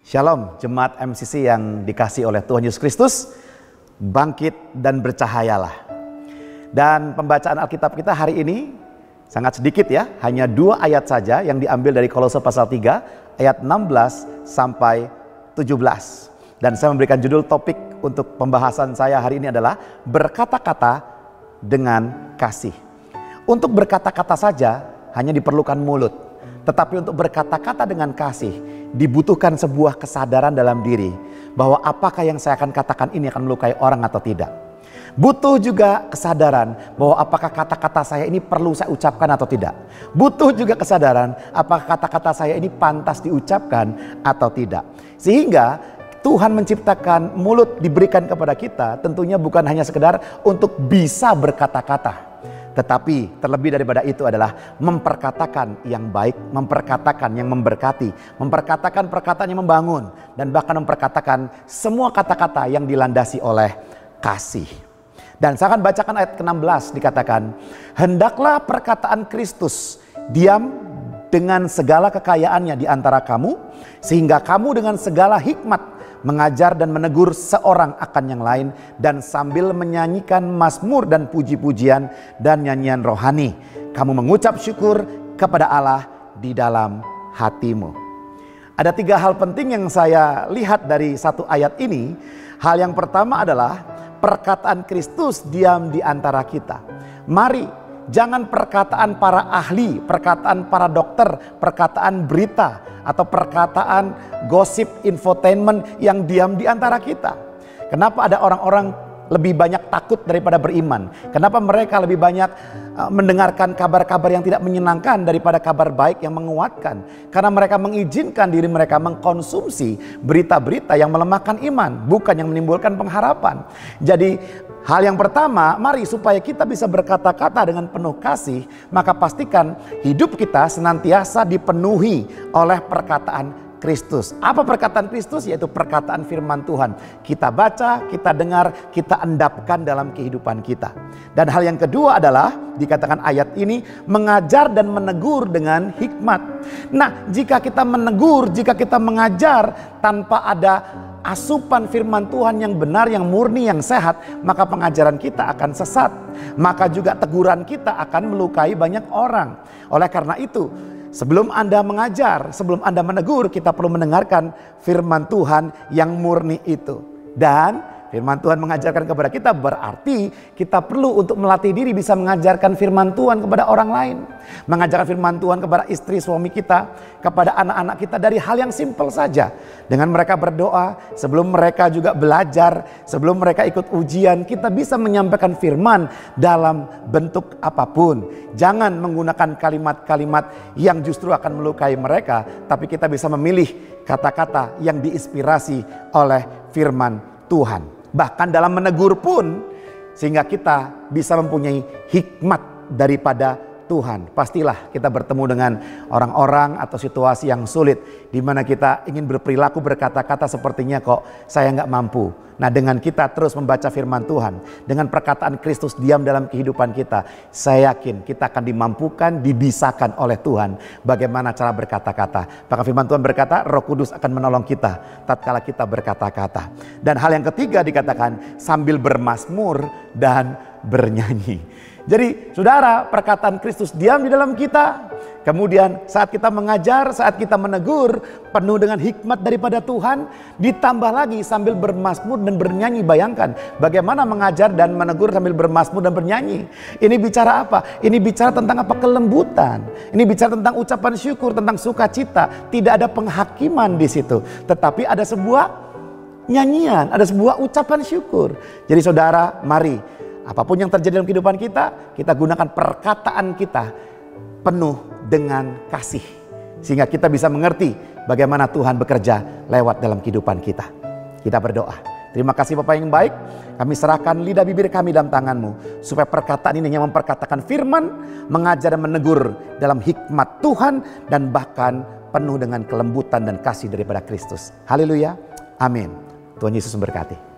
Shalom, jemaat MCC yang dikasihi oleh Tuhan Yesus Kristus, bangkit dan bercahayalah. Dan pembacaan Alkitab kita hari ini sangat sedikit ya, hanya 2 ayat saja yang diambil dari Kolose pasal 3 ayat 16 sampai 17. Dan saya memberikan judul topik untuk pembahasan saya hari ini adalah berkata-kata dengan kasih. Untuk berkata-kata saja hanya diperlukan mulut, tetapi untuk berkata-kata dengan kasih dibutuhkan sebuah kesadaran dalam diri bahwa apakah yang saya akan katakan ini akan melukai orang atau tidak. Butuh juga kesadaran bahwa apakah kata-kata saya ini perlu saya ucapkan atau tidak. Butuh juga kesadaran apakah kata-kata saya ini pantas diucapkan atau tidak. Sehingga Tuhan menciptakan mulut diberikan kepada kita tentunya bukan hanya sekedar untuk bisa berkata-kata. Tetapi terlebih daripada itu adalah memperkatakan yang baik, memperkatakan yang memberkati, memperkatakan perkataan yang membangun, dan bahkan memperkatakan semua kata-kata yang dilandasi oleh kasih. Dan saya akan bacakan ayat ke-16 dikatakan, hendaklah perkataan Kristus diam dengan segala kekayaannya di antara kamu, sehingga kamu dengan segala hikmat mengajar dan menegur seorang akan yang lain, dan sambil menyanyikan mazmur dan puji-pujian dan nyanyian rohani, kamu mengucap syukur kepada Allah di dalam hatimu. Ada 3 hal penting yang saya lihat dari satu ayat ini. Hal yang pertama adalah perkataan Kristus diam di antara kita. Mari, jangan perkataan para ahli, perkataan para dokter, perkataan berita, atau perkataan gosip infotainment yang diam di antara kita. Kenapa ada orang-orang lebih banyak takut daripada beriman? Kenapa mereka lebih banyak mendengarkan kabar-kabar yang tidak menyenangkan daripada kabar baik yang menguatkan? Karena mereka mengizinkan diri mereka mengkonsumsi berita-berita yang melemahkan iman, bukan yang menimbulkan pengharapan. Jadi hal yang pertama, mari supaya kita bisa berkata-kata dengan penuh kasih, maka pastikan hidup kita senantiasa dipenuhi oleh perkataan Kristus. Apa perkataan Kristus? Yaitu perkataan firman Tuhan. Kita baca, kita dengar, kita endapkan dalam kehidupan kita. Dan hal yang kedua adalah dikatakan ayat ini mengajar dan menegur dengan hikmat. Nah, jika kita menegur, jika kita mengajar tanpa ada asupan firman Tuhan yang benar, yang murni, yang sehat, maka pengajaran kita akan sesat. Maka juga teguran kita akan melukai banyak orang. Oleh karena itu, sebelum Anda mengajar, sebelum Anda menegur, kita perlu mendengarkan firman Tuhan yang murni itu. Dan firman Tuhan mengajarkan kepada kita berarti kita perlu untuk melatih diri bisa mengajarkan firman Tuhan kepada orang lain. Mengajarkan firman Tuhan kepada istri suami kita, kepada anak-anak kita dari hal yang simpel saja. Dengan mereka berdoa, sebelum mereka juga belajar, sebelum mereka ikut ujian, kita bisa menyampaikan firman dalam bentuk apapun. Jangan menggunakan kalimat-kalimat yang justru akan melukai mereka, tapi kita bisa memilih kata-kata yang diinspirasi oleh firman Tuhan. Bahkan dalam menegur pun, sehingga kita bisa mempunyai hikmat daripada Tuhan. Pastilah kita bertemu dengan orang-orang atau situasi yang sulit, di mana kita ingin berperilaku, berkata-kata sepertinya kok saya nggak mampu. Nah, dengan kita terus membaca firman Tuhan, dengan perkataan Kristus diam dalam kehidupan kita, saya yakin kita akan dimampukan, dibisakan oleh Tuhan bagaimana cara berkata-kata. Maka firman Tuhan berkata, Roh Kudus akan menolong kita tatkala kita berkata-kata. Dan hal yang ketiga dikatakan sambil bermazmur dan bernyanyi. Jadi saudara, perkataan Kristus diam di dalam kita. Kemudian saat kita mengajar, saat kita menegur, penuh dengan hikmat daripada Tuhan. Ditambah lagi sambil bermazmur dan bernyanyi. Bayangkan bagaimana mengajar dan menegur sambil bermazmur dan bernyanyi. Ini bicara apa? Ini bicara tentang apa? Kelembutan. Ini bicara tentang ucapan syukur, tentang sukacita. Tidak ada penghakiman di situ. Tetapi ada sebuah nyanyian, ada sebuah ucapan syukur. Jadi saudara, mari apapun yang terjadi dalam kehidupan kita, kita gunakan perkataan kita penuh dengan kasih. Sehingga kita bisa mengerti bagaimana Tuhan bekerja lewat dalam kehidupan kita. Kita berdoa. Terima kasih Bapa yang baik. Kami serahkan lidah bibir kami dalam tangan-Mu. Supaya perkataan ini yang memperkatakan firman, mengajar dan menegur dalam hikmat Tuhan. Dan bahkan penuh dengan kelembutan dan kasih daripada Kristus. Haleluya. Amin. Tuhan Yesus memberkati.